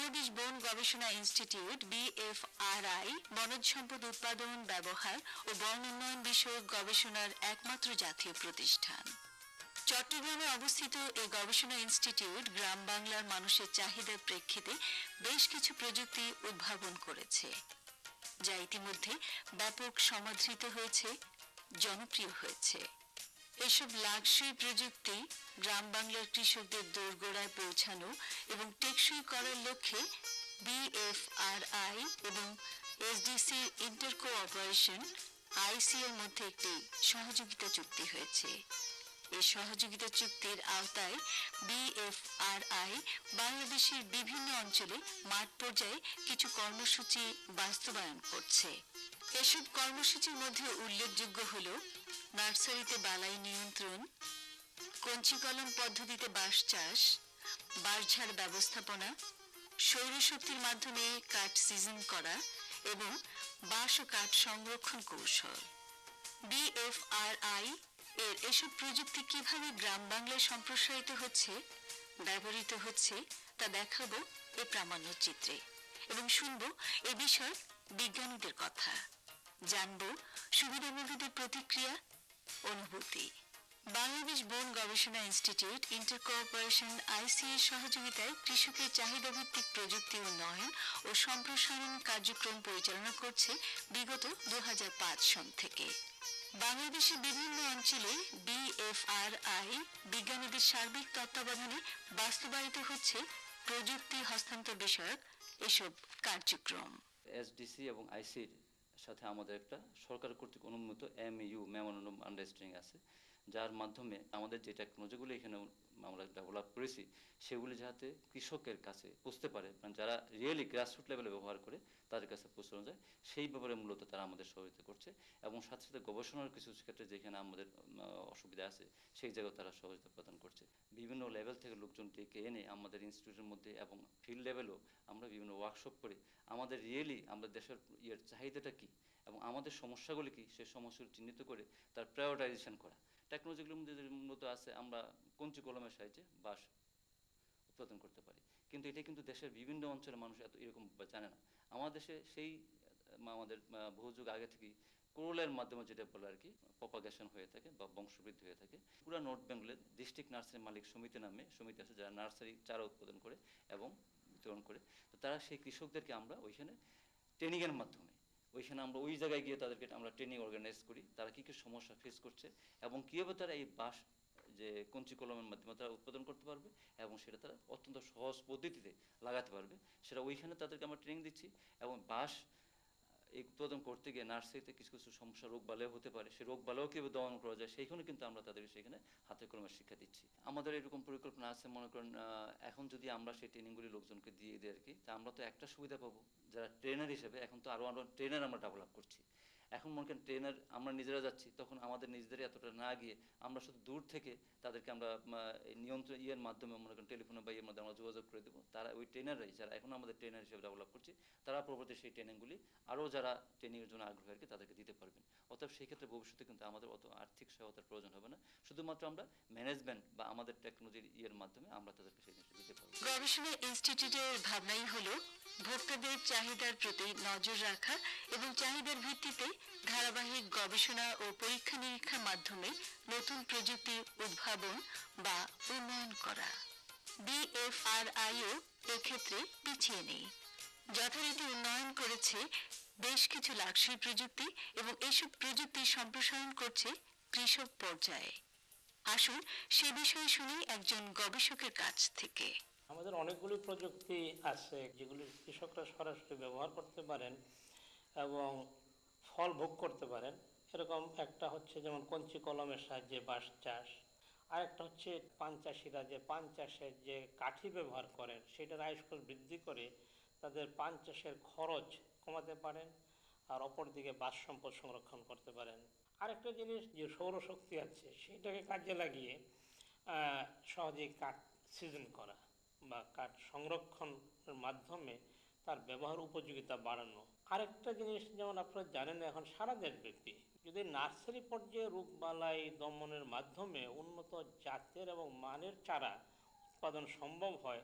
বাংলাদেশ বন গবেষণা institute BFRI বনজ সম্পদ উৎপাদন, ব্যবহার ও বন উন্নয়ন বিষয়ক গবেষণার একমাত্র জাতীয় প্রতিষ্ঠান। চট্টগ্রামে অবস্থিত এই গবেষণা ইনস্টিটিউট গ্রাম বাংলার মানুষের চাহিদার প্রেক্ষিতে বেশ কিছু প্রযুক্তি উদ্ভাবন করেছে, যা ইতিমধ্যে ব্যাপক সমাদৃত হয়েছে, জনপ্রিয় হয়েছে। এসব লাক্সারি প্রযুক্তি গ্রাম বাংলার কৃষকদের দোরগোড়ায় পৌঁছানো এবং টেকসই করার লক্ষ্যে BFRI এবং SDCর ইন্টার কোঅপারেশন IC এর মধ্যে একটি সহযোগিতা চুক্তি হয়েছে। এই সহযোগিতা চুক্তির আওতায় BFRI বাংলাদেশের বিভিন্ন অঞ্চলে মাঠ পর্যায়ে কিছু কর্মসূচি বাস্তবায়ন করছে। এসব কর্মসূচির মধ্যে উল্লেখযোগ্য হল নার্সারিতে বালাই নিয়ন্ত্রণ, কঞ্চি কলম পদ্ধতিতে বাঁশ চাষ, বাঁশঝাড় ব্যবস্থাপনা, সৌরশক্তির মাধ্যমে কাঠ সিজন করা এবং বাঁশ ও কাঠ সংরক্ষণ কৌশল। BFRI এর এসব প্রযুক্তি কিভাবে গ্রাম বাংলায় সম্প্রসারিত হচ্ছে, ব্যবহৃত হচ্ছে তা দেখাবো এই প্রামাণ্য চিত্রে এবং শুনবো এ বিষয়ে বিজ্ঞানীদের কথা, জানবো সুবিধাভোগীদের প্রতিক্রিয়া, অনুভূতি। বাংলাদেশ বন গবেষণা ইনস্টিটিউট ইন্টার কোঅপারেশন IC এর সহযোগিতায় কৃষকের চাহিদা ভিত্তিক প্রযুক্তি উন্নয়ন ও সম্প্রসারণ কার্যক্রম পরিচালনা করছে বিগত 2005 সন থেকে। বাংলাদেশের বিভিন্ন অঞ্চলে BFRI বিজ্ঞানীদের সার্বিক তত্ত্বাবধানে বাস্তবায়িত হচ্ছে প্রযুক্তি হস্তান্তর বিষয়ক এসব কার্যক্রম। SDC এবং ICর সাথে আমাদের একটা সরকার কর্তৃক অনুমোদিত MAU মেমোরেন্ডাম আন্ডারস্ট্যান্ডিং আছে, যার মাধ্যমে আমাদের যে টেকনোলজিগুলো এখানে আমরা ডেভেলপ করেছি সেগুলি যাতে কৃষকের কাছে পৌঁছতে পারে, মানে যারা রিয়েলি গ্রাসরুট লেভেলে ব্যবহার করে তাদের কাছে পৌঁছানো যায়, সেই ব্যাপারে মূলত তারা আমাদের সহযোগিতা করছে। এবং সাথে সাথে গবেষণার কিছু ক্ষেত্রে যেখানে আমাদের অসুবিধা আছে সেই জায়গায় তারা সহযোগিতা প্রদান করছে। বিভিন্ন লেভেল থেকে লোকজন ডেকে এনে আমাদের ইনস্টিটিউটের মধ্যে এবং ফিল্ড লেভেলেও আমরা বিভিন্ন ওয়ার্কশপ করে আমাদের রিয়েলি আমাদের দেশের চাহিদাটা কী এবং আমাদের সমস্যাগুলি কী সেই সমস্যাগুলি চিহ্নিত করে তার প্রায়োরিটাইজেশন করা। টেকনোলজিগুলোর মধ্যে মূলত আছে আমরা কঞ্চি কলমের সাহায্যে বাঁশ উৎপাদন করতে পারি, কিন্তু এটা কিন্তু দেশের বিভিন্ন অঞ্চলের মানুষ এত এরকম জানে না। আমাদের দেশে সেই আমাদের বহু যুগ আগে থেকেই কোরলের মাধ্যমে যেটা বলে আর কি প্রপাগেশন হয়ে থাকে বা বংশবৃদ্ধি হয়ে থাকে। পুরো নর্থ বেঙ্গলের ডিস্ট্রিক্ট নার্সারি মালিক সমিতি নামে সমিতি আছে যারা নার্সারি চারা উৎপাদন করে এবং বিতরণ করে। তো তারা সেই কৃষকদেরকে আমরা ওইখানে ট্রেনিংয়ের মাধ্যমে ওইখানে আমরা ওই জায়গায় গিয়ে তাদেরকে আমরা ট্রেনিং অর্গানাইজ করি, তারা কী কী সমস্যা ফেস করছে এবং কীভাবে তারা এই বাঁশ যে কঞ্চি কলমের মাধ্যমে তারা উৎপাদন করতে পারবে এবং সেটা তারা অত্যন্ত সহজ পদ্ধতিতে লাগাতে পারবে, সেটা ওইখানে তাদেরকে আমরা ট্রেনিং দিচ্ছি। এবং বাঁশ এই উৎপাদন করতে গিয়ে নার্সারিতে কিছু কিছু সমস্যা রোগ বালাইও হতে পারে, সেই রোগ বালাইও কীভাবে দমন করা যায় সেইখানে কিন্তু আমরা তাদেরকে সেখানে হাতে কলমে শিক্ষা দিচ্ছি। আমাদের এরকম পরিকল্পনা আছে, মনে করেন এখন যদি আমরা সেই ট্রেনিংগুলি লোকজনকে দিয়ে দিই আর কি, তা আমরা তো একটা সুবিধা পাবো যারা ট্রেনার হিসেবে, এখন তো আরও ট্রেনার আমরা ডেভেলপ করছি। এখন মনে করেন ট্রেনার আমরা নিজেরা যাচ্ছি, তখন আমাদের নিজেদের এতটা না গিয়ে আমরা শুধু দূর থেকে তাদেরকে আমরা নিয়ন্ত্রণ মাধ্যমে মনে করেন টেলিফোনে বা ইয়ের মাধ্যমে আমরা যোগাযোগ করে দেবো। তারা ওই ট্রেনাররাই যারা এখন আমাদের ট্রেনার হিসেবে ডেভেলপ করছি, তারা পরবর্তী সেই ট্রেনিংগুলি আরও যারা ট্রেনিংয়ের জন্য আগ্রহী আর কি তাদেরকে দিতে পারবেন। অতএব সেই ক্ষেত্রে ভবিষ্যতে কিন্তু আমাদের অত আর্থিক সহায়তার প্রয়োজন হবে না, শুধুমাত্র আমরা ম্যানেজমেন্ট বা আমাদের টেকনোলজির ইয়ের মাধ্যমে আমরা তাদেরকে সেই জিনিসটা দিতে পারবো। গবেষণা ইনস্টিটিউটের ভাবনাই হলো ভোক্তাদের চাহিদার প্রতি নজর রাখা এবং চাহিদার ভিত্তিতে ধারাবাহিক গবেষণা ও পরীক্ষা নিরীক্ষার মাধ্যমে নতুন প্রযুক্তি উদ্ভাবন বা উন্নয়ন করা। BFRIও এক্ষেত্রে পিছিয়ে নেই, যথারীতি উন্নয়ন করেছে বেশ কিছু লাক্সারি প্রযুক্তি এবং এসব প্রযুক্তি সম্প্রসারণ করছে কৃষক পর্যায়ে। আসুন সে বিষয়ে শুনি একজন গবেষকের কাছ থেকে। আমাদের অনেকগুলি প্রযুক্তি আছে যেগুলি কৃষকরা সরাসরি ব্যবহার করতে পারেন এবং ফল ভোগ করতে পারেন। এরকম একটা হচ্ছে যেমন কঞ্চি কলমের সাহায্যে বাঁশ চাষ, আরেকটা হচ্ছে পান চাষিরা যে পান চাষের যে কাঠি ব্যবহার করেন সেটার আয়ুষ্কাল বৃদ্ধি করে তাদের পান চাষের খরচ কমাতে পারেন, আর অপরদিকে বাঁশ সম্পদ সংরক্ষণ করতে পারেন। আরেকটা জিনিস যে সৌরশক্তি আছে সেটাকে কাজে লাগিয়ে সহজেই কাঠ সিজন করা বা কাঠ সংরক্ষণের মাধ্যমে তার ব্যবহার উপযোগিতা বাড়ানো। আরেকটা জিনিস যেমন আপনারা জানেন এখন সারা দেশব্যাপী যদি নার্সারি পর্যায়ে রোগবালাই দমনের মাধ্যমে উন্নত জাতের এবং মানের চারা উৎপাদন সম্ভব হয়,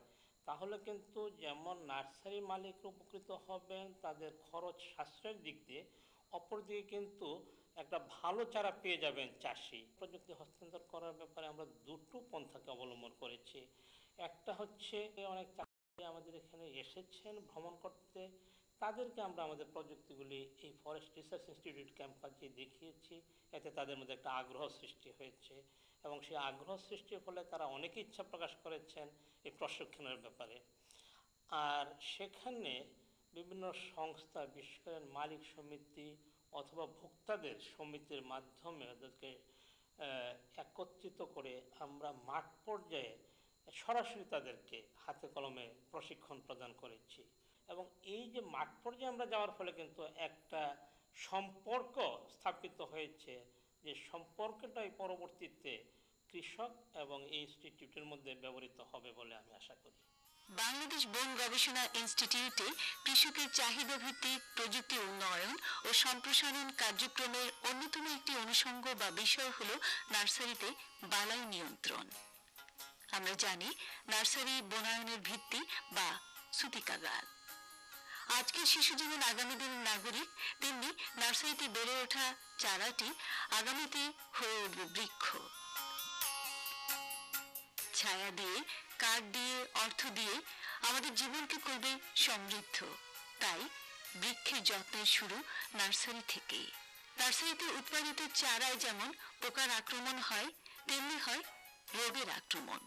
তাহলে কিন্তু যেমন নার্সারি মালিক উপকৃত হবেন তাদের খরচ সাশ্রয়ের দিক দিয়ে, অপরদিকে কিন্তু একটা ভালো চারা পেয়ে যাবেন চাষি। প্রযুক্তি হস্তান্তর করার ব্যাপারে আমরা দুটো পন্থাকে অবলম্বন করেছি। একটা হচ্ছে অনেক চাষি আমাদের এখানে এসেছেন ভ্রমণ করতে, তাদেরকে আমরা আমাদের প্রযুক্তিগুলি এই ফরেস্ট রিসার্চ ইনস্টিটিউট ক্যাম্পাসে দেখিয়েছি। এতে তাদের মধ্যে একটা আগ্রহ সৃষ্টি হয়েছে এবং সেই আগ্রহ সৃষ্টির ফলে তারা অনেকে ইচ্ছা প্রকাশ করেছেন এই প্রশিক্ষণের ব্যাপারে। আর সেখানে বিভিন্ন সংস্থা, বিশেষ করে মালিক সমিতি অথবা ভোক্তাদের সমিতির মাধ্যমে ওদেরকে একত্রিত করে আমরা মাঠ পর্যায়ে সরাসরি তাদেরকে হাতে কলমে প্রশিক্ষণ প্রদান করেছি। এবং এই যে মাঠ পর্যায়ে আমরা যাওয়ার ফলে কিন্তু একটা সম্পর্ক স্থাপিত হয়েছে, যে সম্পর্কটাই পরবর্তীতে কৃষক এবং এই ইনস্টিটিউটের মধ্যে ব্যবহৃত হবে বলে আমি আশা করি। বাংলাদেশ বন গবেষণা ইনস্টিটিউটে কৃষকের চাহিদা ভিত্তিক প্রযুক্তি উন্নয়ন ও সম্প্রসারণ কার্যক্রমের অন্যতম একটি অনুষঙ্গ বা বিষয় হল নার্সারিতে বালাই নিয়ন্ত্রণ। আমরা জানি নার্সারি বনায়নের ভিত্তি বা সূতিকাগার। আজকের শিশু যেমন আগামী দিনের নাগরিক, তেমনি নার্সারিতে বেড়ে ওঠা চারাটি আগামীতে হয়ে উঠবে বৃক্ষ। ছায়া দিয়ে, কাঠ দিয়ে, অর্থ দিয়ে আমাদের জীবনকে করবে সমৃদ্ধ। তাই বৃক্ষের যত্নের শুরু নার্সারি থেকেই। নার্সারিতে উৎপাদিত চারায় যেমন পোকার আক্রমণ হয়, তেমনি হয় রোগের আক্রমণ।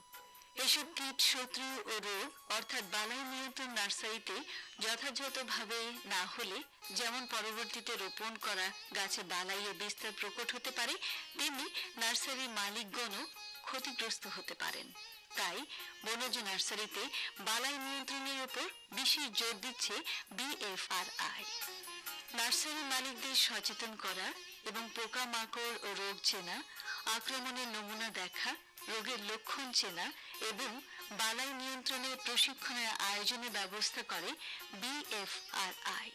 এসব কীট, শত্রু ও রোগ অর্থাৎ বালাই নিয়ন্ত্রণ নার্সারিতে যথাযথভাবে না হলে যেমন পরবর্তীতে রোপণ করা গাছে বালাই ও বিস্তার প্রকট হতে পারে, তেমনি নার্সারি মালিকগণও ক্ষতিগ্রস্ত হতে পারেন। তাই বনজ নার্সারিতে বালাই নিয়ন্ত্রণের উপর বিশেষ জোর দিচ্ছে BFRI। নার্সারি মালিকদের সচেতন করা এবং পোকামাকড় ও রোগ চেনা, আক্রমণের নমুনা দেখা, রোগের লক্ষণ চেনা এবং বালাই নিয়ন্ত্রণের প্রশিক্ষণের আয়োজনের ব্যবস্থা করে BFRI।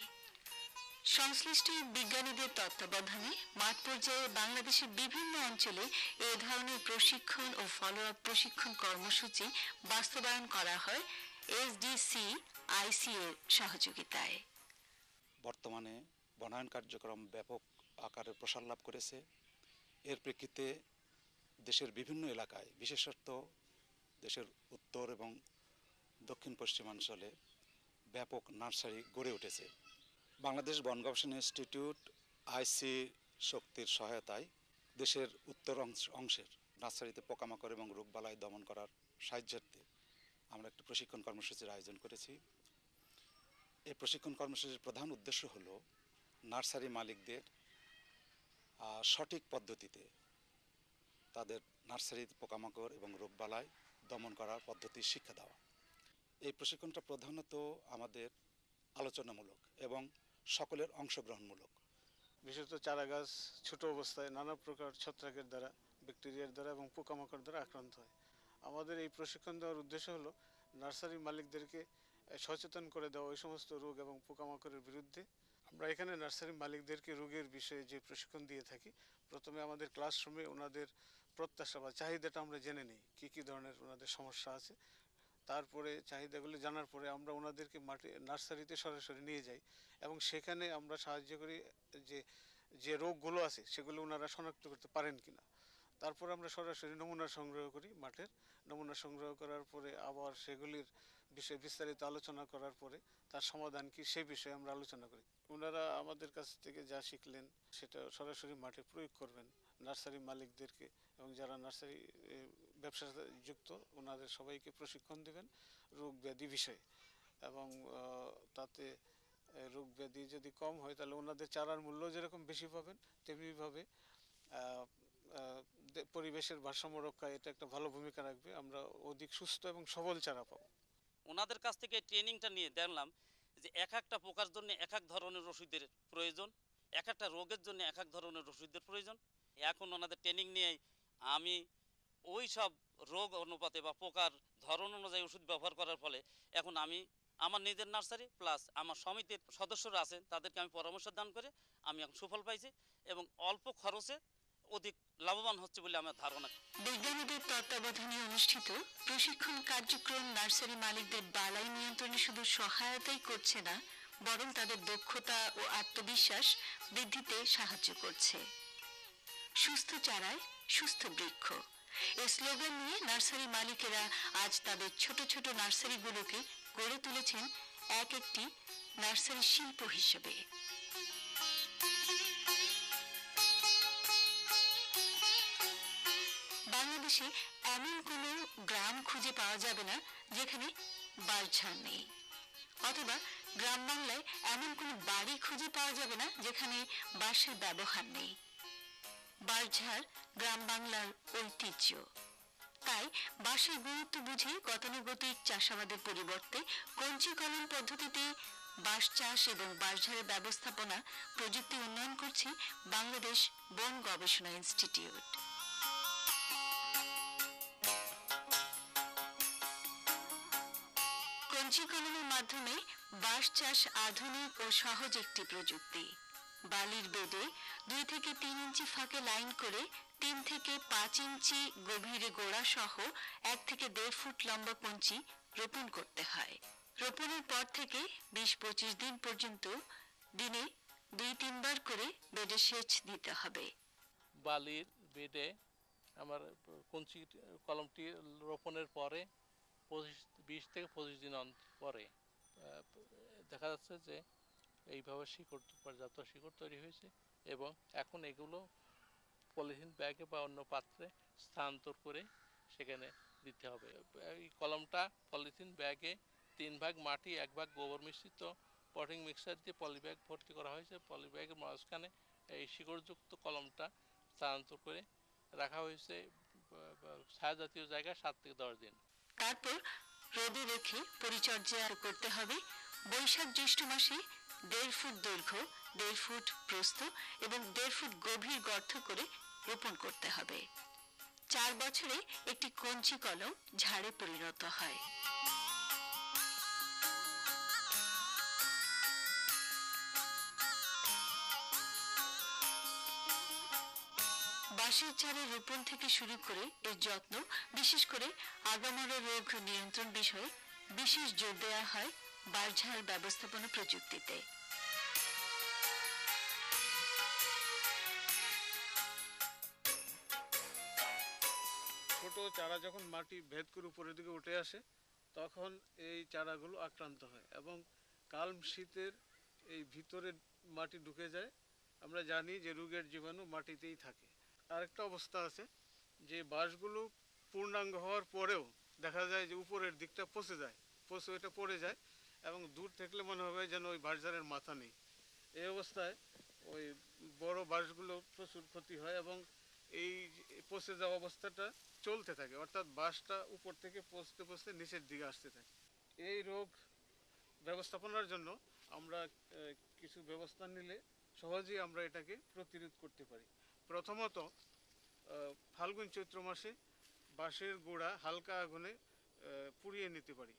সংশ্লিষ্ট বিজ্ঞানীদের তত্ত্বাবধানে মাঠ পর্যায়ে বাংলাদেশের বিভিন্ন অঞ্চলে এ ধরনের প্রশিক্ষণ ও ফলো আপ প্রশিক্ষণ কর্মসূচি বাস্তবায়ন করা হয় SDC-IC এর সহযোগিতায়। বর্তমানে বনায়ন কার্যক্রম ব্যাপক আকারে প্রসার লাভ করেছে। এর প্রেক্ষিতে দেশের বিভিন্ন এলাকায়, বিশেষত দেশের উত্তর এবং দক্ষিণ পশ্চিমাঞ্চলে ব্যাপক নার্সারি গড়ে উঠেছে। বাংলাদেশ বন গবেষণা ইনস্টিটিউট IC শক্তির সহায়তায় দেশের উত্তর অংশের নার্সারিতে পোকামাকড় এবং রোগবালাই দমন করার সাহায্যার্থে আমরা একটি প্রশিক্ষণ কর্মসূচির আয়োজন করেছি। এই প্রশিক্ষণ কর্মসূচির প্রধান উদ্দেশ্য হলো নার্সারি মালিকদের সঠিক পদ্ধতিতে তাদের নার্সারিতে পোকামাকড় এবং রোগবালাই দমন করার পদ্ধতি শিক্ষা দেওয়া। এই প্রশিক্ষণটা প্রধানত আমাদের আলোচনামূলক এবং সকলের অংশগ্রহণমূলক। বিশেষত চারা গাছ ছোট অবস্থায় নানা প্রকার ছত্রাকের দ্বারা, ব্যাকটেরিয়ার দ্বারা এবং পোকামাকড় দ্বারা আক্রান্ত হয়। আমাদের এই প্রশিক্ষণ দেওয়ার উদ্দেশ্য হলো নার্সারি মালিকদেরকে সচেতন করে দেওয়া ওই সমস্ত রোগ এবং পোকামাকড়ের বিরুদ্ধে। আমরা এখানে নার্সারি মালিকদেরকে রোগের বিষয়ে যে প্রশিক্ষণ দিয়ে থাকি, প্রথমে আমাদের ক্লাসরুমে ওনাদের প্রত্যাশা বা চাহিদাটা আমরা জেনে নিই, কী ধরনের ওনাদের সমস্যা আছে। তারপরে চাহিদাগুলো জানার পরে আমরা ওনাদেরকে মাঠে নার্সারিতে সরাসরি নিয়ে যাই এবং সেখানে আমরা সাহায্য করি যে যে রোগগুলো আছে সেগুলো ওনারা শনাক্ত করতে পারেন কিনা। তারপর আমরা সরাসরি নমুনা সংগ্রহ করি। মাঠের নমুনা সংগ্রহ করার পরে আবার সেগুলির বিষয়ে বিস্তারিত আলোচনা করার পরে তার সমাধান কি সেই বিষয়ে আমরা আলোচনা করি। ওনারা আমাদের কাছ থেকে যা শিখলেন সেটা সরাসরি মাঠে প্রয়োগ করবেন। নার্সারি মালিকদেরকে এবং যারা নার্সারি ব্যবসার সাথে যুক্ত ওনাদের সবাইকে প্রশিক্ষণ দেবেন রোগ ব্যাধি বিষয়ে, এবং তাতে রোগ ব্যাধি যদি কম হয় তাহলে ওনাদের চারার মূল্য যেরকম বেশি পাবেন, তেমনিভাবে পরিবেশের ভারসাম্য রক্ষায় এটা একটা ভালো ভূমিকা রাখবে। আমরা অধিক সুস্থ এবং সবল চারা পাবো। ওনাদের কাছ থেকে ট্রেনিংটা নিয়ে দেখলাম যে এক একটা পোকার জন্য এক এক ধরনের ওষুধের প্রয়োজন, এক একটা রোগের জন্য এক এক ধরনের ওষুধের প্রয়োজন। এখন ওনাদের ট্রেনিং নিয়ে আমি ওই সব রোগ অনুপাতে বা পোকার ধরন অনুযায়ী ওষুধ ব্যবহার করার ফলে এখন আমি আমার নিজের নার্সারি প্লাস আমার সমিতির সদস্যরা আছেন তাদেরকে আমি পরামর্শ দান করে আমি এখন সুফল পাইছি এবং অল্প খরচে অধিক লাভবান হচ্ছে বলে আমার ধারণা। বিজ্ঞানীদের তত্ত্বাবধানে অনুষ্ঠিত প্রশিক্ষণ কার্যক্রম নার্সারি মালিকদের বালাই নিয়ন্ত্রণে শুধু সহায়তাই করছে না, বরং তাদের দক্ষতা ও আত্মবিশ্বাস বৃদ্ধিতে সাহায্য করছে। সুস্থ চারায় সুস্থ বৃক্ষ এই স্লোগান নিয়ে নার্সারি মালিকেরা আজ তাদের ছোট ছোট নার্সারিগুলোকে গড়ে তুলেছেন এক একটি নার্সারি শিল্প হিসেবে। বাংলাদেশে এমন কোনো গ্রাম খুঁজে পাওয়া যাবে না যেখানে বাঁশঝাড় নেই, অথবা গ্রাম বাংলায় এমন কোনো বাড়ি খুঁজে পাওয়া যাবে না যেখানে বাঁশের ব্যবহার নেই। বাঁশঝাড় গ্রাম বাংলার ঐতিহ্য। তাই বাঁশের গুরুত্ব বুঝে গতানুগতিক চাষাবাদের পরিবর্তে কঞ্চি কলম পদ্ধতিতে বাঁশ চাষ এবং বাঁশঝাড়ের ব্যবস্থাপনা প্রযুক্তি উন্নয়ন করছে বাংলাদেশ বন গবেষণা ইনস্টিটিউট। কঞ্চি কলমের মাধ্যমে বাঁশ চাষ আধুনিক ও সহজ একটি প্রযুক্তি। বালির বেডে 2 থেকে 3 ইঞ্চি ফাঁকে লাইন করে 3 থেকে 5 ইঞ্চি গভীরে গোড়া সহ 1 থেকে 1.5 ফুট লম্বা কঞ্চি রোপণ করতে হয়। রোপণের পর থেকে 20-25 দিন পর্যন্ত দিনে 2-3 বার করে বেডে সেচ দিতে হবে। বালির বেডে আমার কঞ্চি কলমটি রোপণের পরে 20 থেকে 25 দিন পরে দেখা যাচ্ছে যে এইভাবে শিকড়, পর্যাপ্ত শিকড় তৈরি হয়েছে এবং এখন এগুলো পলিথিন ব্যাগে বা অন্য পাত্রে স্থানান্তর করে সেখানে দিতে হবে। এই কলমটা পলিথিন ব্যাগে 3 ভাগ মাটি 1 ভাগ গোবর মিশ্রিত পটিং মিক্সার দিয়ে পলিব্যাগ ভর্তি করা হয়েছে। পলিব্যাগের মাঝখানে এই শিকড়যুক্ত কলমটা স্থানান্তর করে রাখা হয়েছে ছায়া জাতীয় জায়গায় 7 থেকে 10 দিন। তারপর রোদে রেখে পরিচর্যা করতে হবে। বৈশাখ জ্যৈষ্ঠ মাসে 1.5 ফুট দৈর্ঘ্য, 1.5 ফুট প্রস্থ এবং 1.5 ফুট গভীর গর্ত করে রোপণ করতে হবে। 4 বছরে একটি কঞ্চি কলম ঝাড়ে পরিণত হয়। বাঁশের চারা রোপণ থেকে শুরু করে এর যত্ন, বিশেষ করে আগামরা রোগ নিয়ন্ত্রণ বিষয়ে বিশেষ জোর দেওয়া হয় বাঁশঝাড় ব্যবস্থাপনা প্রযুক্তিতে। ছোট চারা যখন মাটি ভেদ করে উপরের দিকে উঠে আসে তখন এই চারাগুলো আক্রান্ত হয় এবং কালম শীতের এই ভিতরে মাটি ঢুকে যায়। আমরা জানি যে রোগের জীবাণু মাটিতেই থাকে। আরেকটা অবস্থা আছে যে বাঁশগুলো পূর্ণাঙ্গ হওয়ার পরেও দেখা যায় যে উপরের দিকটা পচে যায়, পচে ওইটা পড়ে যায় এবং দূর থাকলে মনে হবে যেন ওই বাঁশঝাড়ের মাথা নেই। এই অবস্থায় ওই বড় বাঁশগুলো প্রচুর ক্ষতি হয় এবং এই পচে যাওয়া অবস্থাটা চলতে থাকে, অর্থাৎ বাঁশটা উপর থেকে পচতে পচতে নিচের দিকে আসতে থাকে। এই রোগ ব্যবস্থাপনার জন্য আমরা কিছু ব্যবস্থা নিলে সহজেই আমরা এটাকে প্রতিরোধ করতে পারি। প্রথমত ফাল্গুন চৈত্র মাসে বাঁশের গোড়া হালকা আগুনে পুড়িয়ে নিতে পারি।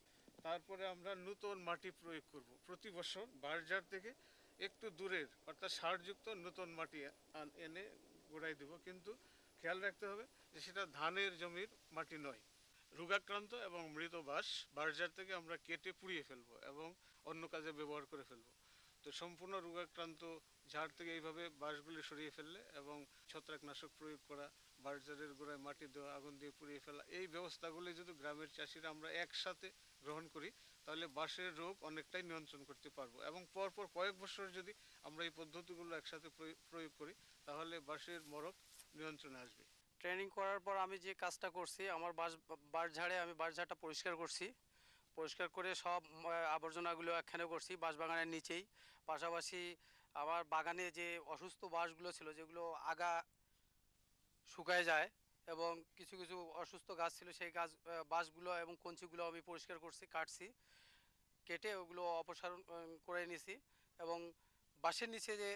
তারপরে আমরা নতুন মাটি প্রয়োগ করব। প্রতি বছর বাঁশঝাড় থেকে একটু দূরের অর্থাৎ সারযুক্ত নতুন মাটি এনে গোড়ায় দেব, কিন্তু খেয়াল রাখতে হবে যে সেটা ধানের জমির মাটি নয়। রোগাক্রান্ত এবং মৃত বাঁশঝাড় থেকে আমরা কেটে পুড়িয়ে ফেলবো এবং অন্য কাজে ব্যবহার করে ফেলবো। তো সম্পূর্ণ রোগাক্রান্ত ঝাড় থেকে এইভাবে বাঁশগুলি সরিয়ে ফেললে এবং ছত্রাকনাশক প্রয়োগ করা, বাঁশঝাড়ের গোড়ায় মাটি দেওয়া, আগুন দিয়ে পুড়িয়ে ফেলা, এই ব্যবস্থাগুলি যদি গ্রামের চাষিরা আমরা একসাথে গ্রহণ করি তাহলে বাঁশের রোগ অনেকটাই নিয়ন্ত্রণ করতে পারবো। এবং পরপর কয়েক বছর যদি আমরা এই পদ্ধতিগুলো একসাথে প্রয়োগ করি তাহলে বাঁশের মরক নিয়ন্ত্রণে আসবে। ট্রেনিং করার পর আমি যে কাজটা করছি, আমার বাঁশঝাড়ে আমি বাঁশঝাড়টা পরিষ্কার করছি, পরিষ্কার করে সব আবর্জনাগুলো একখানে করছি বাঁশবাগানের নিচেই। পাশাপাশি আমার বাগানে যে অসুস্থ বাঁশগুলো ছিল, যেগুলো আগা শুকায় যায় এবং কিছু কিছু অসুস্থ গাছ ছিল, সেই বাঁশগুলো এবং কঞ্চিগুলো আমি পরিষ্কার করছি, কাটছি, কেটে ওগুলো অপসারণ করে নিয়েছি এবং বাঁশের নিচে যে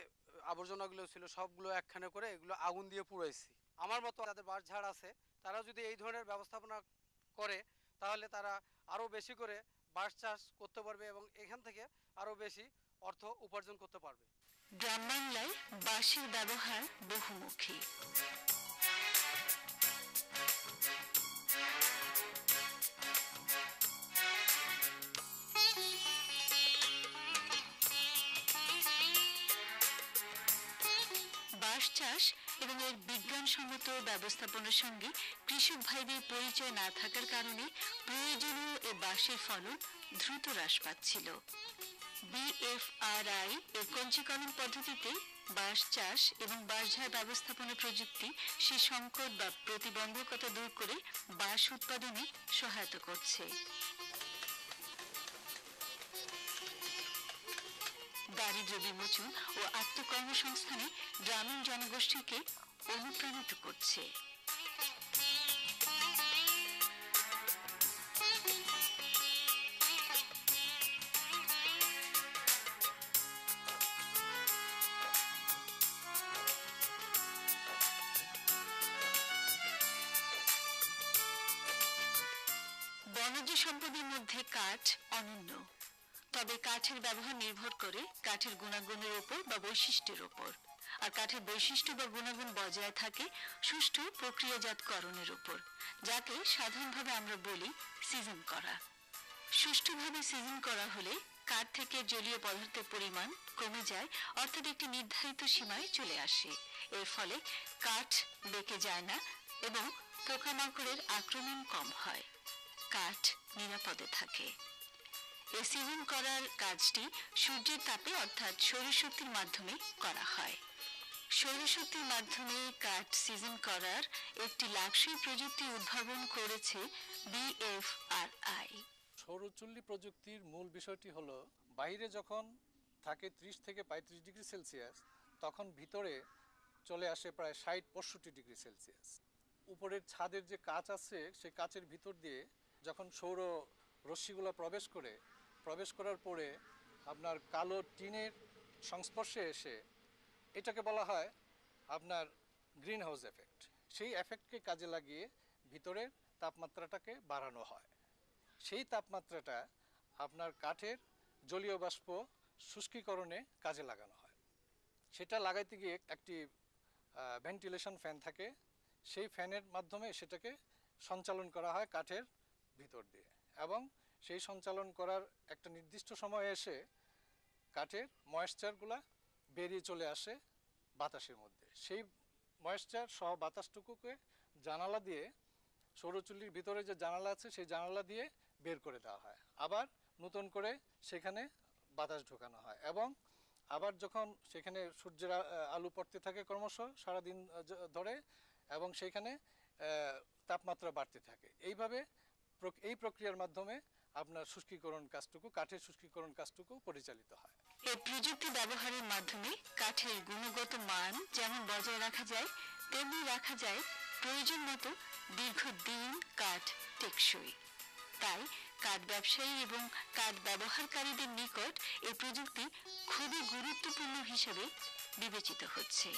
আবর্জনাগুলো ছিল সবগুলো একখানে করে এগুলো আগুন দিয়ে পুড়াইছি। আমার মতো যাদের বাঁশঝাড় আছে তারা যদি এই ধরনের ব্যবস্থাপনা করে তাহলে তারা আরও বেশি করে বাঁশ চাষ করতে পারবে এবং এখান থেকে আরও বেশি অর্থ উপার্জন করতে পারবে। গ্রাম বাংলায় বাঁশের ব্যবহার বহুমুখী। বাঁশ চাষ এবং এর বিজ্ঞানসম্মত ব্যবস্থাপনার সঙ্গে কৃষক ভাইদের পরিচয় না থাকার কারণে প্রয়োজনীয় এ বাঁশের ফলন দ্রুত হ্রাস পাচ্ছিল। BFRI এর কঞ্চিকলম পদ্ধতিতে বাঁশ চাষ এবং বাঁশঝাড় ব্যবস্থাপনা প্রযুক্তি সে সংকট বা প্রতিবন্ধকতা দূর করে বাঁশ উৎপাদনে সহায়তা করছে। দারিদ্র্য বিমোচন ও আত্মকর্মসংস্থানে গ্রামীণ জনগোষ্ঠীকে অনুপ্রাণিত করছে। বনজ সম্পদের মধ্যে কাঠ অনন্য, তবে কাঠের ব্যবহার নির্ভর করে কাঠের গুণাগুণের উপর বা বৈশিষ্ট্যের উপর, আর কাঠের বৈশিষ্ট্য বা গুণাগুণ বজায় থাকে সুষ্ঠু প্রক্রিয়াজাতকরণের উপর, যাকে সাধারণভাবে আমরা বলি সিজন করা। সুষ্ঠুভাবে সিজন করা হলে কাঠ থেকে জলীয় পদার্থের পরিমাণ কমে যায়, অর্থাৎ একটি নির্ধারিত সীমায় চলে আসে। এর ফলে কাঠ বেঁকে যায় না এবং পোকামাকড়ের আক্রমণ কম হয়, কাঠ নিরাপদে থাকে। এই সিজন করার কাজটি সূর্যের তাপে অর্থাৎ সৌরশক্তির মাধ্যমে করা হয়। সৌরশক্তির মাধ্যমে কাঠ সিজন করার একটি লাক্সই প্রযুক্তি উদ্ভাবন করেছে BFRI। সৌরচুল্লি প্রযুক্তির মূল বিষয়টি হলো বাইরে যখন থাকে 30 থেকে 35 ডিগ্রি সেলসিয়াস, তখন ভিতরে চলে আসে প্রায় 60-65 ডিগ্রি সেলসিয়াস। উপরের ছাদের যে কাঁচ আছে সেই কাঁচের ভিতর দিয়ে যখন সৌর রশ্মিগুলো প্রবেশ করার পরে আপনার কালো টিনের সংস্পর্শে এসে এটাকে বলা হয় আপনার গ্রিন হাউস এফেক্ট। সেই এফেক্টকে কাজে লাগিয়ে ভিতরের তাপমাত্রাটাকে বাড়ানো হয়। সেই তাপমাত্রাটা আপনার কাঠের জলীয় বাষ্প শুষ্কীকরণে কাজে লাগানো হয়। সেটা লাগাইতে গিয়ে একটি ভেন্টিলেশন ফ্যান থাকে, সেই ফ্যানের মাধ্যমে সেটাকে সঞ্চালন করা হয় কাঠের ভিতর দিয়ে, এবং সেই সঞ্চালন করার একটা নির্দিষ্ট সময়ে এসে কাঠের ময়েশ্চারগুলা বেরিয়ে চলে আসে বাতাসের মধ্যে। সেই ময়েশ্চার সহ বাতাসটুকুকে জানালা দিয়ে, সৌরচুল্লির ভিতরে যে জানালা আছে সেই জানালা দিয়ে বের করে দেওয়া হয়, আবার নতুন করে সেখানে বাতাস ঢোকানো হয়, এবং আবার যখন সেখানে সূর্যের আলো পড়তে থাকে ক্রমশ সারাদিন ধরে, এবং সেখানে তাপমাত্রা বাড়তে থাকে। এইভাবে এই প্রক্রিয়ার মাধ্যমে আপনার শুষ্কীকরণ কাজটুকু, কাঠের শুষ্কীকরণ কাজটুকু পরিচালিত হয়। এই প্রযুক্তি ব্যবহারের মাধ্যমে কাঠের গুণগত মান যেমন বজায় রাখা যায়, তেমনি রাখা যায় প্রয়োজন মতো দীর্ঘদিন কাঠ টেকসই। তাই কাঠ ব্যবসায়ী এবং কাঠ ব্যবহারকারীদের নিকট এই প্রযুক্তি খুবই গুরুত্বপূর্ণ হিসেবে বিবেচিত হচ্ছে।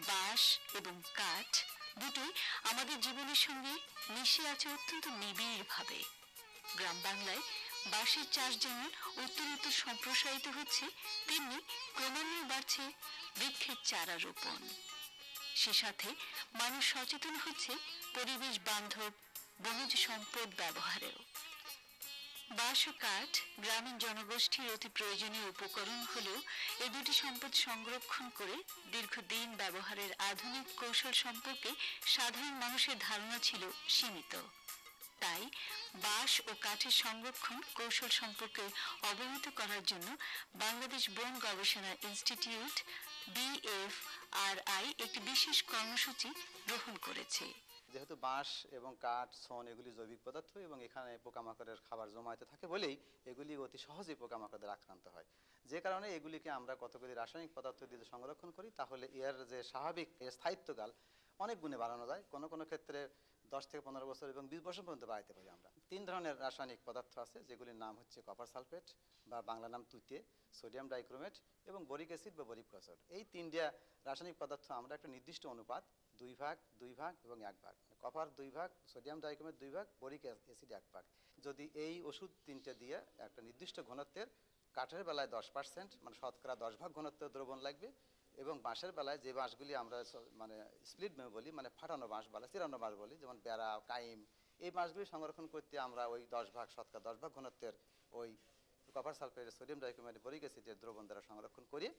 বাঁশ এবং কাঠ দুটোই আমাদের জীবনের সঙ্গে মিশে আছে অত্যন্ত নিবিড়ভাবে। গ্রাম বাংলায় বাঁশের চাষ যেমন উত্তরোত্তর সম্প্রসারিত হচ্ছে, তেমনি ক্রমান্বয়ে বাড়ছে বৃক্ষের চারা রোপণ। সে সাথে মানুষ সচেতন হচ্ছে পরিবেশ বান্ধব বনজ সম্পদ ব্যবহারেও। বাঁশ ও কাঠ গ্রামীণ জনগোষ্ঠীর অতি প্রয়োজনীয় উপকরণ হলেও এই দুটি সম্পদ সংরক্ষণ করে দীর্ঘদিন ব্যবহারের আধুনিক কৌশল সম্পর্কে সাধারণ মানুষের ধারণা ছিল সীমিত। তাই বাঁশ ও কাঠের সংরক্ষণ কৌশল সম্পর্কে অবহিত করার জন্য বাংলাদেশ বন গবেষণা ইনস্টিটিউট BFRI একটি বিশেষ কর্মসূচি গ্রহণ করেছে। যেহেতু বাঁশ এবং কাঠ, শন এগুলি জৈবিক পদার্থ এবং এখানে পোকামাকড়ের খাবার জমায়েতে থাকে বলেই এগুলি অতি সহজেই পোকামাকড়দের আক্রান্ত হয়। যে কারণে এগুলিকে আমরা কতগুলি রাসায়নিক পদার্থ দিয়ে সংরক্ষণ করি, তাহলে এর যে স্বাভাবিক স্থায়িত্বকাল অনেক গুণে বাড়ানো যায়। কোনো কোনো ক্ষেত্রে 10 থেকে 15 বছর এবং 20 বছর পর্যন্ত বাড়াইতে পারি আমরা। 3 ধরনের রাসায়নিক পদার্থ আছে, যেগুলির নাম হচ্ছে কপার সালফেট বা বাংলা নাম তুঁতে, সোডিয়াম ডাইক্রোমেট এবং বরিক অ্যাসিড বা বরিক অ্যাসিড। এই 3টা রাসায়নিক পদার্থ আমরা একটা নির্দিষ্ট অনুপাত 2 ভাগ 2 ভাগ এবং 1 ভাগ, কপার 2 ভাগ, সোডিয়াম ডাইক্রোমেট 2 ভাগ, বরিক অ্যাসিড 1 ভাগ, যদি এই ওষুধ 3টে দিয়ে একটা নির্দিষ্ট ঘনত্বের, কাঠের বেলায় 10%, মানে শতকরা 10 ভাগ ঘনত্বের দ্রবণ লাগবে, এবং বাঁশের বেলায় যে বাঁশগুলি আমরা মানে স্প্লিট বলি, মানে ফাটানো বাঁশ বলে, চিরানো বাঁশ বলি, যেমন বেড়া, কাইম, এই বাঁশগুলি সংরক্ষণ করতে আমরা ওই 10 ভাগ, শতকরা 10 ভাগ ঘনত্বের ওই copper sulphate, sodium dichromate, boric অ্যাসিডের দ্রবণ দ্বারা সংরক্ষণ করি।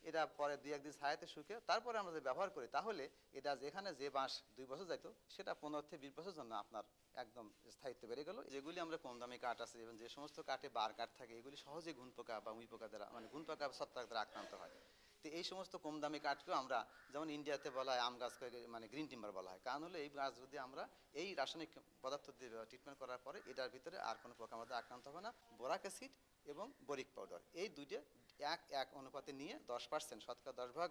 এটা পরে 2-1 দিন ছায়াতে শুকিয়ে তারপরে আমরা যদি ব্যবহার করি, তাহলে এটা যেখানে যে বাঁশ 2 বছর যাইতো সেটা 15 থেকে 20 বছরের জন্য আপনার একদম স্থায়িত্ব বেড়ে গেল। যেগুলি আমরা কম দামি কাঠ আছে এবং যে সমস্ত কাঠে বার কাঠ থাকে, এগুলি সহজে ঘুন পোকা বা উই পোকা দ্বারা, মানে ঘুন পোকা ছত্রাক দ্বারা আক্রান্ত হয়। তো এই সমস্ত কম দামি কাঠকেও আমরা, যেমন ইন্ডিয়াতে বলা হয় আম গাছকে মানে গ্রিন টিম্বার বলা হয়, কারণ হলো এই গাছ যদি আমরা এই রাসায়নিক পদার্থ দিয়ে ট্রিটমেন্ট করার পরে এটার ভিতরে আর কোনো পোকামাকড় আক্রান্ত হবে না। বোরাক অ্যাসিড এবং বরিক পাউডার এই দুইটা 1-1 অনুপাতে নিয়ে 10%, শতকরা 10 ভাগ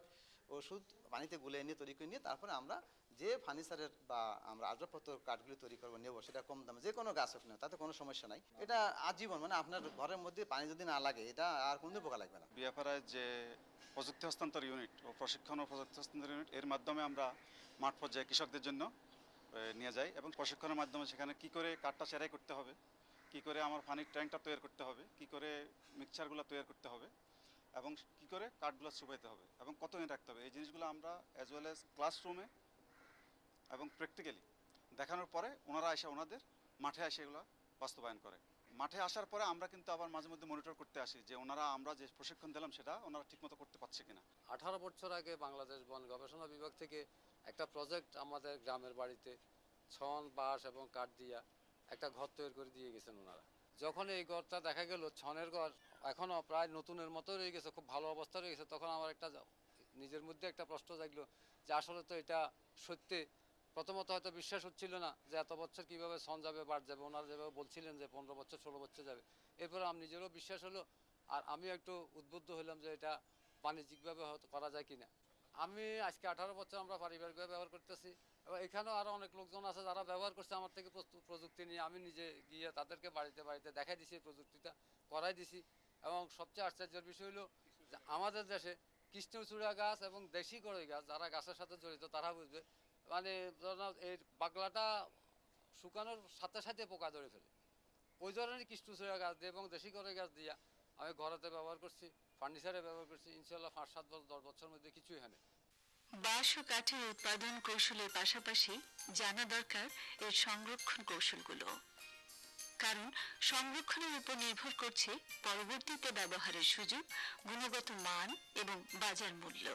ওষুধ পানিতে গুলিয়ে নিয়ে তৈরি করে নিয়ে তারপরে আমরা যে ফার্নিচারের বা আমরা আসবাবপত্র কাঠগুলি তৈরি করবো নেবো, সেটা কম দামে যে কোনো গাছ হোক না, তাতে কোনো সমস্যা নাই। এটা আজীবন, মানে আপনার ঘরের মধ্যে পানি যদি না লাগে, এটা আর কোনদিন পোকা লাগবে না। বিএফআরআই যে প্রযুক্তি হস্তান্তর ইউনিট ও প্রশিক্ষণ ও প্রযুক্তি হস্তান্তর ইউনিট, এর মাধ্যমে আমরা মাঠ পর্যায়ে কৃষকদের জন্য নিয়ে যাই এবং প্রশিক্ষণের মাধ্যমে সেখানে কি করে কাঠটা চেরাই করতে হবে, কি করে আমার পানির ট্যাঙ্কটা তৈরি করতে হবে, কি করে মিক্সচারগুলো তৈরি করতে হবে এবং কি করে কাঠগুলো শুকাইতে হবে এবং কত দিন রাখতে হবে, এই জিনিসগুলো আমরা অ্যাজ ওয়েল অ্যাজ ক্লাসরুমে এবং প্র্যাকটিক্যালি দেখানোর পরে ওনারা এসে ওনাদের মাঠে এসে এগুলো বাস্তবায়ন করে। মাঠে আসার পরে আমরা কিন্তু আবার মাঝে মধ্যে মনিটর করতে আসি যে ওনারা আমরা যে প্রশিক্ষণ দিলাম সেটা ওনারা ঠিকমতো করতে পারছে কিনা। 18 বছর আগে বাংলাদেশ বন গবেষণা বিভাগ থেকে একটা প্রজেক্ট আমাদের গ্রামের বাড়িতে ছন, বাঁশ এবং কাঠ দিয়া একটা ঘর তৈরি করে দিয়ে গেছেন ওনারা। যখন এই ঘরটা দেখা গেল ছনের ঘর এখনও প্রায় নতুনের মতো রয়ে গেছে, খুব ভালো অবস্থা রয়ে গেছে, তখন আমার একটা নিজের মধ্যে একটা প্রশ্ন জাগলো যে আসলে তো এটা সত্যি। প্রথমত হয়তো বিশ্বাস হচ্ছিল না যে এত বছর কীভাবে ছন যাবে, বাড় যাবে। ওনারা যেভাবে বলছিলেন যে 15 বছর 16 বছর যাবে, এরপরে আমি নিজেরও বিশ্বাস হলো আর আমি একটু উদ্বুদ্ধ হলাম যে এটা বাণিজ্যিকভাবে হয়তো করা যায় কিনা। আমি আজকে 18 বছর আমরা পারিবারিকভাবে ব্যবহার করতেছি এবং এখানেও আরও অনেক লোকজন আছে যারা ব্যবহার করছে আমার থেকে প্রযুক্তি নিয়ে। আমি নিজে গিয়ে তাদেরকে বাড়িতে বাড়িতে দেখাই দিছি, প্রযুক্তিটা করাই দিছি। এবং সবচেয়ে আশ্চর্যের বিষয় হলো যে আমাদের দেশে কৃষ্ণচূড়া গাছ এবং দেশি কড়ই গাছ, যারা গাছের সাথে জড়িত তারা বুঝবে, মানে এর বাগলাটা শুকানোর সাথে সাথে পোকা ধরে ফেলে। ওই ধরনের কৃষ্ণচূড়া গাছ দিয়ে এবং দেশি কড়ই গাছ দিয়ে আমি ঘরেতে ব্যবহার করছি, ফার্নিচারে ব্যবহার করছি। ইনশাল্লাহ 5-7 বছর 10 বছরের মধ্যে কিছুই হয় না। বাঁশ ও কাঠের উৎপাদন কৌশলের পাশাপাশি জানা দরকার এর সংরক্ষণ কৌশলগুলো, কারণ সংরক্ষণের উপর নির্ভর করছে পরবর্তীতে ব্যবহারের সুযোগ, গুণগত মান এবং বাজার মূল্য।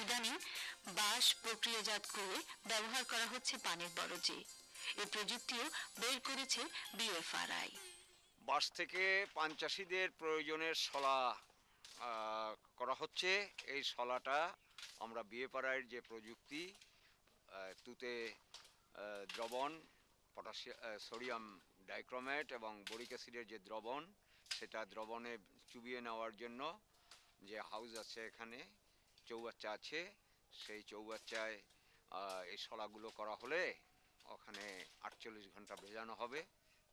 ইদানিং বাঁশ প্রক্রিয়াজাত করে ব্যবহার করা হচ্ছে পানের বরজে। এই প্রযুক্তিও বের করেছে বিএফআরআই। বাঁশ থেকে পান চাষিদের প্রয়োজনের শলা করা হচ্ছে। এই শলাটা আমরা বিএফআরআইয়ের যে প্রযুক্তি, তুতে দ্রবণ, সোডিয়াম ডাইক্রোমেট এবং বরিক অ্যাসিডের যে দ্রবণ, সেটা দ্রবণে চুবিয়ে নেওয়ার জন্য যে হাউস আছে, এখানে চৌবাচ্চা আছে, সেই চৌবাচ্চায় এই শলাগুলো করা হলে ওখানে 48 ঘন্টা ভেজানো হবে।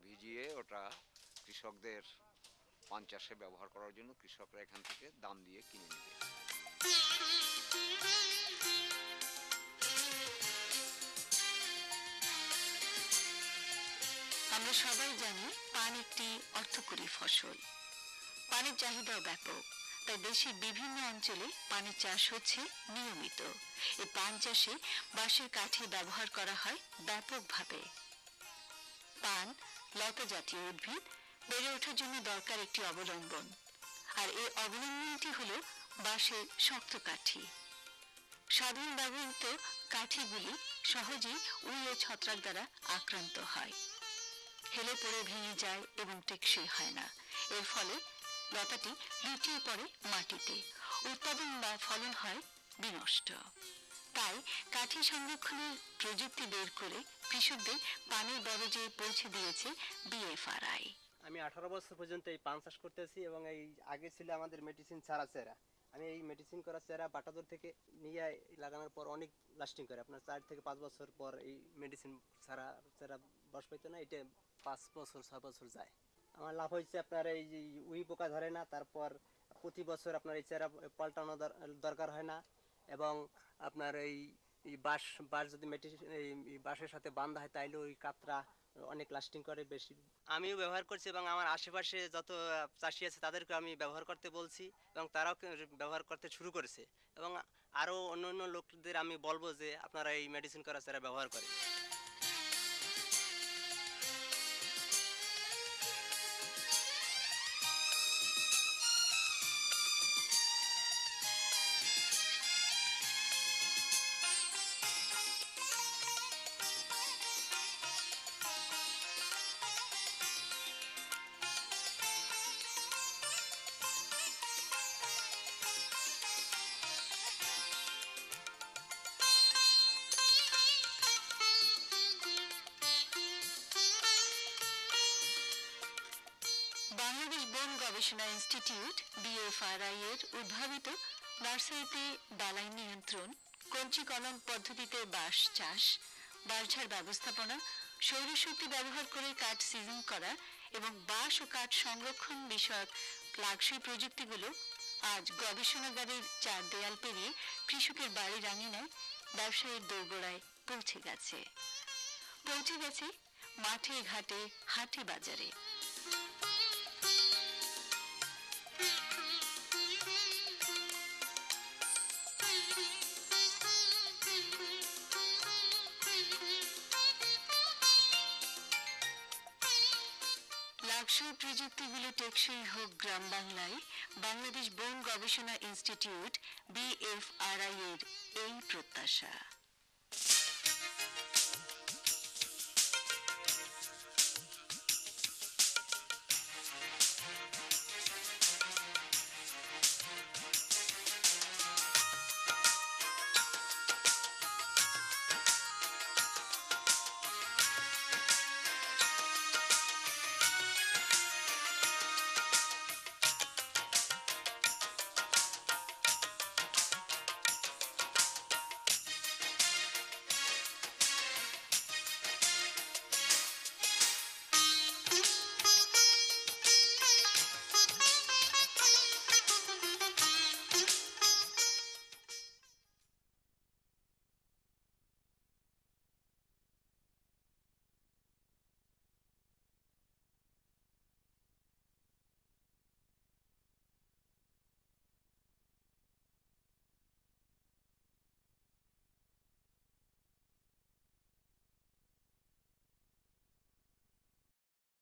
ভিজিয়ে ওটা কৃষকদের পান চাষে ব্যবহার করার জন্য কৃষকরা এখান থেকে দাম দিয়ে কিনে নেবে। আমরা সবাই জানি পান একটি অর্থকরী ফসল। পানের চাহিদাও ব্যাপক, তাই দেশের বিভিন্ন অঞ্চলে পানের চাষ হচ্ছে নিয়মিত। এই পান চাষে বাঁশের কাঠি ব্যবহার করা হয় ব্যাপকভাবে। পান লতা জাতীয় উদ্ভিদ, বেড়ে ওঠার জন্য দরকার একটি অবলম্বন, আর এই অবলম্বনটি হলো বাঁশের শক্ত কাঠি। সাধারণ ব্যবহৃত কাঠিগুলি সহজেই উই ও ছত্রাক দ্বারা আক্রান্ত হয়, হেলে পড়ে ভেঙে যায় এবং টেকসই হয় না। এর ফলে লতাটি লুটিয়ে পড়ে মাটিতে, উৎপাদন বা ফলন হয় বিনষ্ট। তাই কাঠি সংরক্ষণের প্রযুক্তি বের করে কৃষকদের পানির বরজে পৌঁছে দিয়েছে বিএফআরআই। আমি 18 বছর পর্যন্ত এই পান চাষ করতেছি এবং এই আগে ছিল আমাদের মেডিসিন ছাড়া চেরা। আমি এই মেডিসিন করা চেরা বাটাদর থেকে নিয়ে লাগানোর পর অনেক লাস্টিং করে। আপনার 4 থেকে 5 বছর পর এই মেডিসিন ছাড়া চেরা বস পাইতো না, এটা 5 বছর 6 বছর যায়। আমার লাভ হয়েছে আপনার এই যে উই পোকা ধরে না, তারপর প্রতি বছর আপনার এই চেরা পাল্টানো দরকার হয় না, এবং আপনার এই বাঁশ যদি মেডিসিন এই বাঁশের সাথে বাঁধা হয় তাইলে ওই কাতরা অনেক লাস্টিং করে বেশি। আমিও ব্যবহার করছি এবং আমার আশেপাশে যত চাষি আছে তাদেরকে আমি ব্যবহার করতে বলছি এবং তারাও ব্যবহার করতে শুরু করেছে, এবং আরও অন্য লোকদের আমি বলবো যে আপনারা এই মেডিসিন করা চারা ব্যবহার করে। বাংলাদেশ বন গবেষণা ইনস্টিটিউট বিএফআরআই এর উদ্ভাবিত নার্সারিতে ডালাই নিয়ন্ত্রণ, কঞ্চি কলম পদ্ধতিতে বাঁশ চাষ, বাঁশঝাড় ব্যবস্থাপনা, সৌরশক্তি ব্যবহার করে কাঠ সিজন করা এবং বাঁশ ও কাঠ সংরক্ষণ বিষয়ক লাগসই প্রযুক্তিগুলো আজ গবেষণাগারের 4 দেয়াল পেরিয়ে কৃষকের বাড়ির আঙিনায় ব্যবসায়ীর দোরগোড়ায় পৌঁছে গেছে মাঠে ঘাটে হাটে বাজারে। লাগসই প্রযুক্তিগুলো টেকসই হোক গ্রাম বাংলায়, বাংলাদেশ বন গবেষণা ইনস্টিটিউট বিএফআরআই এর এই প্রত্যাশা।